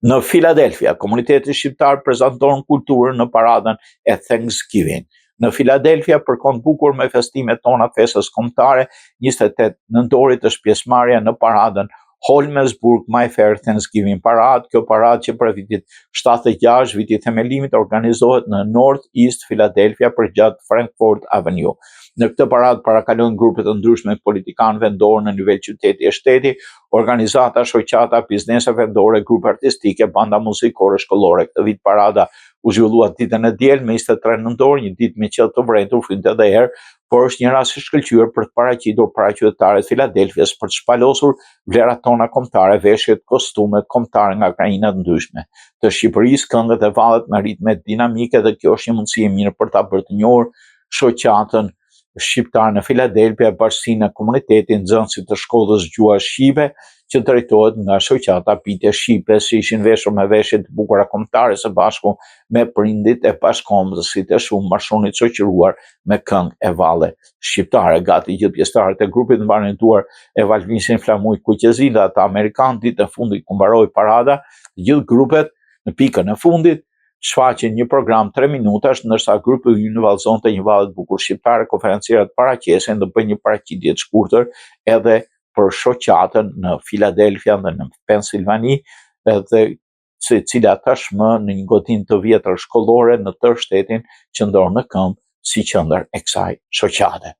Në Filadelfia, komuniteti shqiptar prezanton kulturën në paradën e Thanksgiving. Në Filadelfia, për kënd bukur me festimet tona festës kombëtare, 28 nëntorit është pjesëmarrja në paradën Holmesburg My Fair Thanksgiving Parade. Kjo paradë që për vitit 76, viti themelimit, organizohet në North East Philadelphia përgjatë Frankfort Avenue. Në këtë paradë parakalojnë grupe të ndryshme politikanë vendorë në nivel qyteti e shteti, organizata, shoqata, biznese vendore, grupe artistike, banda muzikore shkollore. Këtë vit parada u zhvillua ditën e diel me 23 nëntor, një ditë me qiell të vrentur, fytyrë edhe erë, por është një rast i shkëlqyer për të paraqitur para qytetarëve të Filadelfias për të shpalosur vlerat tona kombëtare, veshjet, kostumet kombëtare nga krajina të ndryshme të Shqipërisë, këngët e vallet me ritme dinamike, dhe kjo është një mundësi e mirë për ta bërë të njohur shoqatën shqiptar në Filadelfia, bashkësinë e komunitetit, nxënësit të shkollës gjuha shqipe, që drejtohet nga shoqata Pite Shqipe, si ishin veshur me veshje të bukura kombëtare së bashku me prindit e bashkëkombësit e shumë marshonit shoqëruar me këngë e valle shqiptare. Gati gjithë pjesëtarët e grupit mbanin duar e valvisin flamuj kuqezi, dhe ata amerikanë ditën e fundit ku mbaroi parada, gjithë grupet në pikën e fundit shfaqen një program 3 minutash, ndërsa grupi ynë vallëzonte një valle të bukur shqiptare, konferencierat paraqesin dhe bëjnë një paraqitje të shkurtër edhe për shoqatën në Filadelfia dhe në Pensilvani, dhe e cila tashmë në një godinë të vjetër shkollore në tërë shtetin qëndron në këmbë si qendër e kësaj shoqate.